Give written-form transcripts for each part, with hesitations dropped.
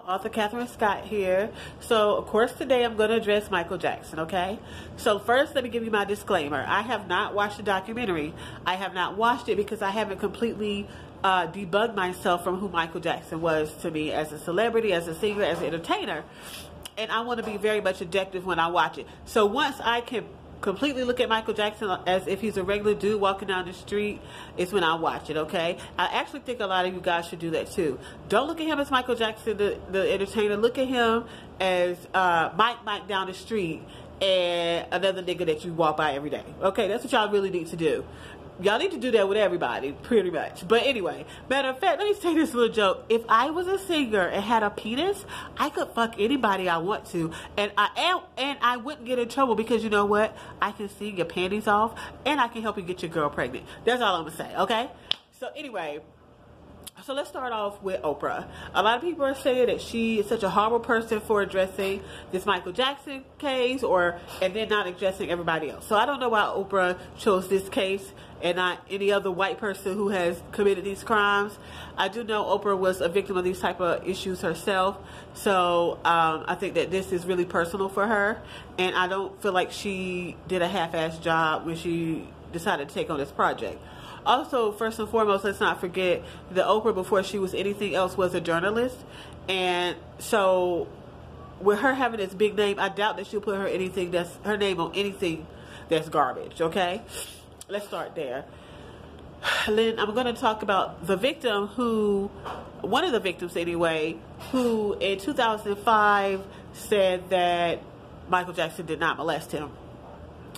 Author Catherine Scott here. So, of course, today I'm going to address Michael Jackson, okay? So, first, let me give you my disclaimer. I have not watched the documentary. I have not watched it because I haven't completely debugged myself from who Michael Jackson was to me as a celebrity, as a singer, as an entertainer. And I want to be very much objective when I watch it. So, once I can completely look at Michael Jackson as if he's a regular dude walking down the street, is when I watch it, okay? I actually think a lot of you guys should do that too. Don't look at him as Michael Jackson, the entertainer. Look at him as Mike down the street and another nigga that you walk by every day. Okay, that's what y'all really need to do. Y'all need to do that with everybody, pretty much. But anyway, matter of fact, let me say this little joke. If I was a singer and had a penis, I could fuck anybody I want to, and I wouldn't get in trouble because you know what? I can sing your panties off, and I can help you get your girl pregnant. That's all I'm gonna say, okay? So anyway. So let's start off with Oprah. A lot of people are saying that she is such a horrible person for addressing this Michael Jackson case and then not addressing everybody else. So I don't know why Oprah chose this case and not any other white person who has committed these crimes. I do know Oprah was a victim of these type of issues herself. So I think that this is really personal for her. And I don't feel like she did a half-assed job when she decided to take on this project. Also, first and foremost, let's not forget that Oprah, before she was anything else, was a journalist. And so, with her having this big name, I doubt that she'll put her name on anything that's garbage, okay? Let's start there. Then I'm going to talk about the victim one of the victims anyway, who in 2005 said that Michael Jackson did not molest him.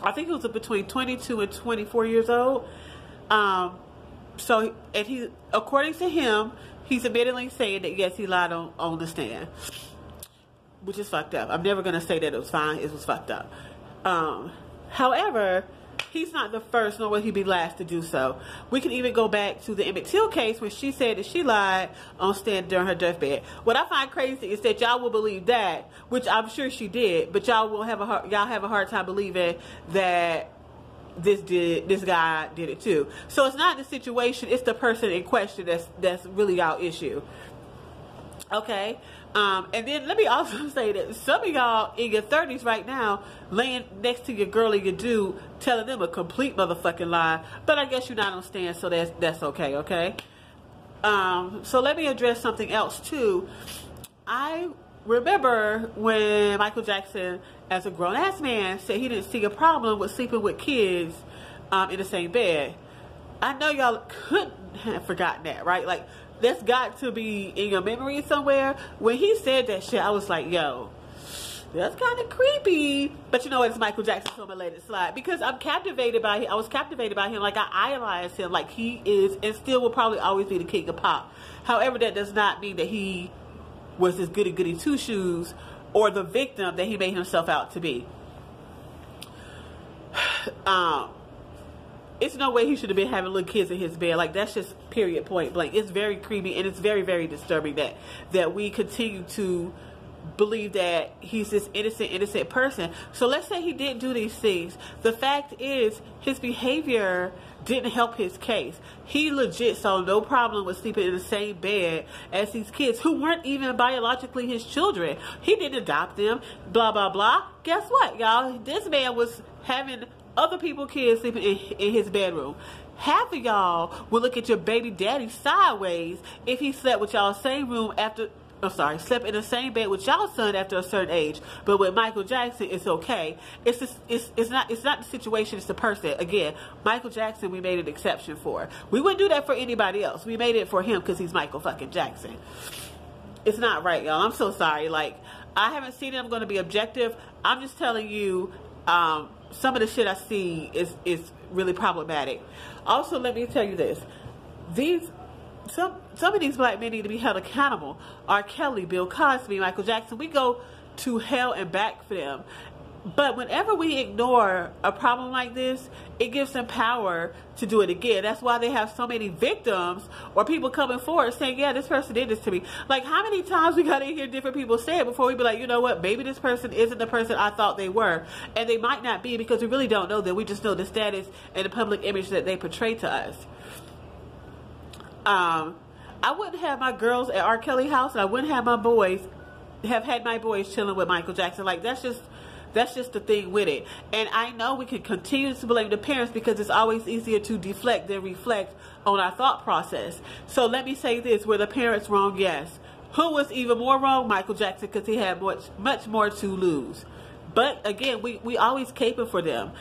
I think it was between 22 and 24 years old. According to him, he's admittedly saying that yes, he lied on the stand, which is fucked up. I'm never gonna say that it was fine. It was fucked up. However, he's not the first, nor will he be last to do so. We can even go back to the Emmett Till case when she said that she lied on stand during her deathbed. What I find crazy is that y'all will believe that, which I'm sure she did, but y'all have a hard time believing that this guy did it too. So it's not the situation, it's the person in question that's really our issue. Okay? And then let me also say that some of y'all in your 30s right now laying next to your girl or your dude telling them a complete motherfucking lie, but I guess you're not on stand, so that's okay, okay? So let me address something else too. I remember when Michael Jackson, as a grown-ass man, said he didn't see a problem with sleeping with kids in the same bed. I know y'all couldn't have forgotten that, right? Like, that's got to be in your memory somewhere. When he said that shit, I was like, yo, that's kind of creepy. But you know what? It's Michael Jackson, so I'm gonna let it slide. Because I'm captivated by him. I was captivated by him. Like, I idolize him. Like, he is and still will probably always be the king of pop. However, that does not mean that he was this goody-goody two-shoes or the victim that he made himself out to be. It's no way he should have been having little kids in his bed. Like, that's just period, point blank. It's very creepy, and it's very, very disturbing that we continue to believe that he's this innocent person. So let's say he didn't do these things. The fact is, his behavior didn't help his case. He legit saw no problem with sleeping in the same bed as these kids who weren't even biologically his children. He didn't adopt them, blah, blah, blah. Guess what, y'all? This man was having other people's kids sleeping in his bedroom. Half of y'all will look at your baby daddy sideways if he slept with y'all same room slept in the same bed with y'all son after a certain age. But with Michael Jackson, it's okay. It's not the situation, it's the person. Again, Michael Jackson, we made an exception for. We wouldn't do that for anybody else. We made it for him because he's Michael fucking Jackson. It's not right, y'all. I'm so sorry. Like, I haven't seen it. I'm going to be objective. I'm just telling you, some of the shit I see is really problematic. Also, let me tell you this. Some of these black men need to be held accountable. R. Kelly, Bill Cosby, Michael Jackson, we go to hell and back for them. But whenever we ignore a problem like this, it gives them power to do it again. That's why they have so many victims or people coming forward saying, yeah, this person did this to me. Like, how many times we got to hear different people say it before we be like, you know what, maybe this person isn't the person I thought they were. And they might not be, because we really don't know them. We just know the status and the public image that they portray to us. I wouldn't have my girls at R. Kelly house, and I wouldn't have my boys have had my boys chilling with Michael Jackson. Like, that's just the thing with it. And I know we can continue to blame the parents because it's always easier to deflect than reflect on our thought process. So let me say this, were the parents wrong? Yes. Who was even more wrong? Michael Jackson, because he had much more to lose. But again, we always caping for them.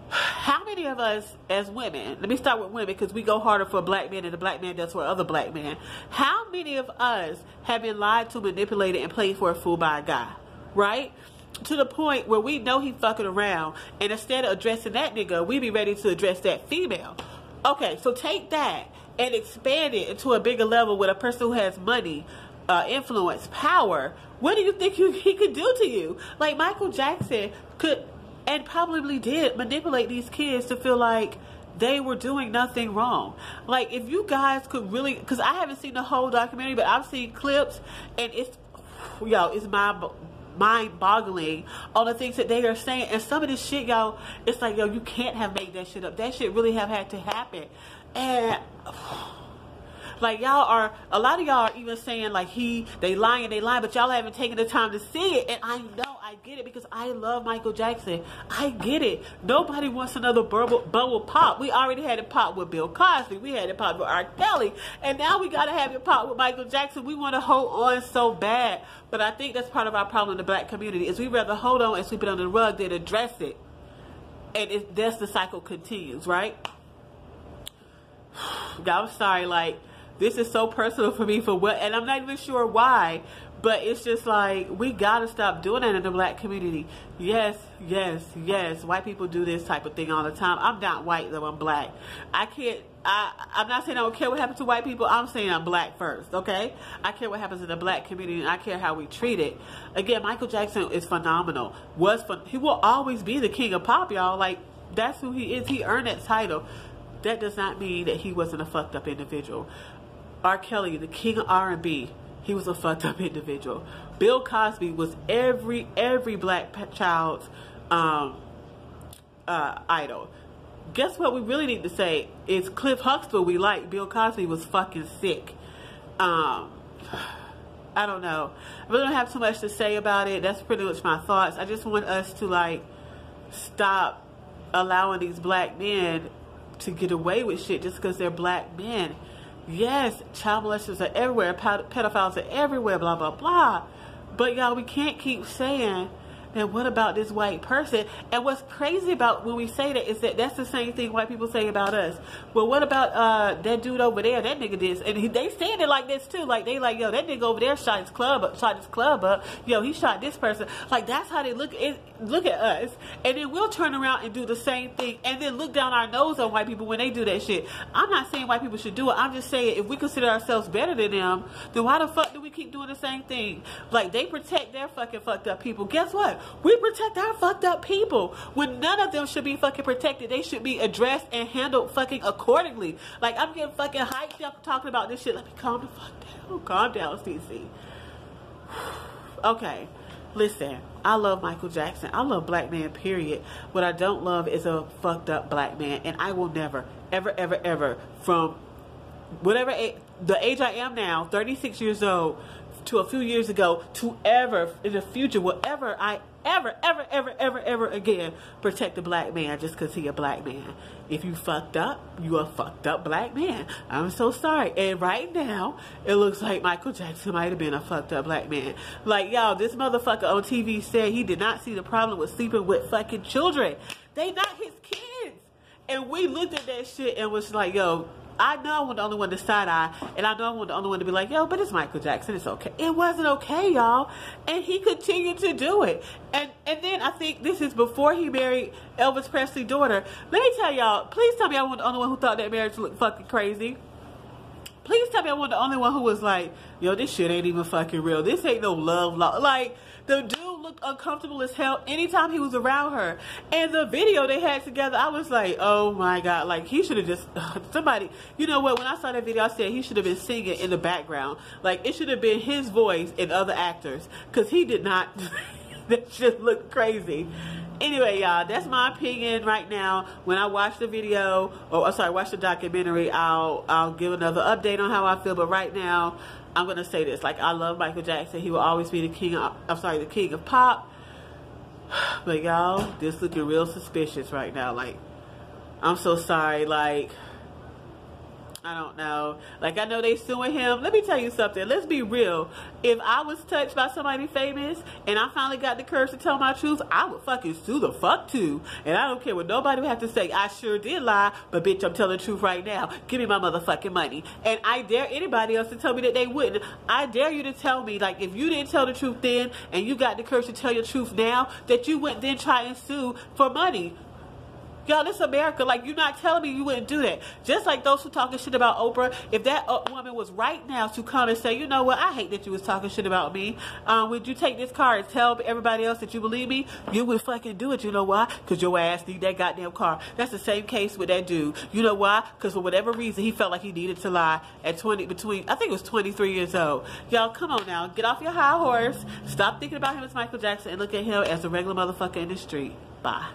How many of us as women, let me start with women because we go harder for a black man than a black man does for other black men. How many of us have been lied to, manipulated, and played for a fool by a guy? Right? To the point where we know he fucking around, and instead of addressing that nigga, we be ready to address that female. Okay, so take that and expand it into a bigger level with a person who has money, influence, power. What do you think he could do to you? Like, Michael Jackson could and probably did manipulate these kids to feel like they were doing nothing wrong. Like, if you guys could really, because I haven't seen the whole documentary, but I've seen clips, and it's mind-boggling on the things that they are saying. And some of this shit, y'all, it's like, yo, you can't have made that shit up. That shit really have had to happen. And like, y'all are, a lot of y'all are even saying like they lying, but y'all haven't taken the time to see it. And I know, I get it, because I love Michael Jackson. I get it. Nobody wants another bubble pop. We already had it pop with Bill Cosby. We had it pop with R. Kelly. And now we got to have it pop with Michael Jackson. We want to hold on so bad. But I think that's part of our problem in the black community, is we rather hold on and sweep it under the rug than address it. And that's the cycle continues, right? Y'all, I'm sorry, like, this is so personal for me and I'm not even sure why, but it's just like, we gotta stop doing that in the black community. Yes, white people do this type of thing all the time. I'm not white though, I'm black. I'm not saying I don't care what happens to white people. I'm saying I'm black first, okay? I care what happens in the black community, and I care how we treat it. Again, Michael Jackson is phenomenal. He will always be the king of pop, y'all. Like, that's who he is. He earned that title. That does not mean that he wasn't a fucked up individual. R. Kelly, the king of R&B, he was a fucked up individual. Bill Cosby was every black child's idol. Guess what we really need to say is Cliff Huxtable we like. Bill Cosby was fucking sick. I don't know. I really don't have too much to say about it. That's pretty much my thoughts. I just want us to, like, stop allowing these black men to get away with shit just because they're black men. Yes, child molesters are everywhere, pedophiles are everywhere, blah, blah, blah. But, y'all, we can't keep saying, and what about this white person? And what's crazy about when we say that is that that's the same thing white people say about us. Well, what about that dude over there? That nigga did, and they saying it like this too. Like, they like, yo, that nigga over there shot his club up. Yo, he shot this person. Like, that's how they look at us. And then we'll turn around and do the same thing, and then look down our nose on white people when they do that shit. I'm not saying white people should do it. I'm just saying, if we consider ourselves better than them, then why the fuck do we keep doing the same thing? Like, they protect their fucking fucked up people. Guess what? We protect our fucked up people. When none of them should be fucking protected, they should be addressed and handled fucking accordingly. Like, I'm getting fucking hyped up talking about this shit. Let me calm the fuck down. Calm down, CC. Okay, listen. I love Michael Jackson. I love black man, period. What I don't love is a fucked up black man. And I will never, ever, from whatever the age I am now, 36 years old, to a few years ago, to ever in the future, whatever I ever again protect a black man just because he a black man. If you fucked up, you a fucked up black man. I'm so sorry. And right now, it looks like Michael Jackson might have been a fucked up black man. Like, y'all, this motherfucker on TV said he did not see the problem with sleeping with fucking children. They not his kids. And we looked at that shit and was like, yo, I know I wasn't the only one to side-eye, and I know I wasn't the only one to be like, yo, but it's Michael Jackson, it's okay. It wasn't okay, y'all. And he continued to do it. And then I think this is before he married Elvis Presley's daughter. Let me tell y'all, please tell me I wasn't the only one who thought that marriage looked fucking crazy. Please tell me I wasn't the only one who was like, yo, this shit ain't even fucking real. This ain't no love. Like, the dude looked uncomfortable as hell anytime he was around her. And the video they had together, I was like, oh my God. Like, he should have just, somebody, you know what, when I saw that video, I said he should have been singing in the background. Like, it should have been his voice and other actors. Because he did not, that just looked crazy. Anyway, y'all, that's my opinion right now. When I watch the video, watch the documentary, I'll give another update on how I feel. But right now, I'm gonna say this, like, I love Michael Jackson. He will always be the king of, the king of pop. But y'all, this looking real suspicious right now. Like, I'm so sorry. Like, I don't know. Like, I know they suing him. Let me tell you something. Let's be real. If I was touched by somebody famous and I finally got the courage to tell my truth, I would fucking sue the fuck too. And I don't care what nobody would have to say. I sure did lie, but bitch, I'm telling the truth right now. Give me my motherfucking money. And I dare anybody else to tell me that they wouldn't. I dare you to tell me, like, if you didn't tell the truth then and you got the courage to tell your truth now, that you wouldn't then try and sue for money. Y'all, this America. Like, you're not telling me you wouldn't do that. Just like those who talking shit about Oprah. If that woman was right now to come and say, you know what, I hate that you was talking shit about me. Would you take this car and tell everybody else that you believe me? You would fucking do it. You know why? Because your ass need that goddamn car. That's the same case with that dude. You know why? Because for whatever reason, he felt like he needed to lie at I think it was 23 years old. Y'all, come on now. Get off your high horse. Stop thinking about him as Michael Jackson and look at him as a regular motherfucker in the street. Bye.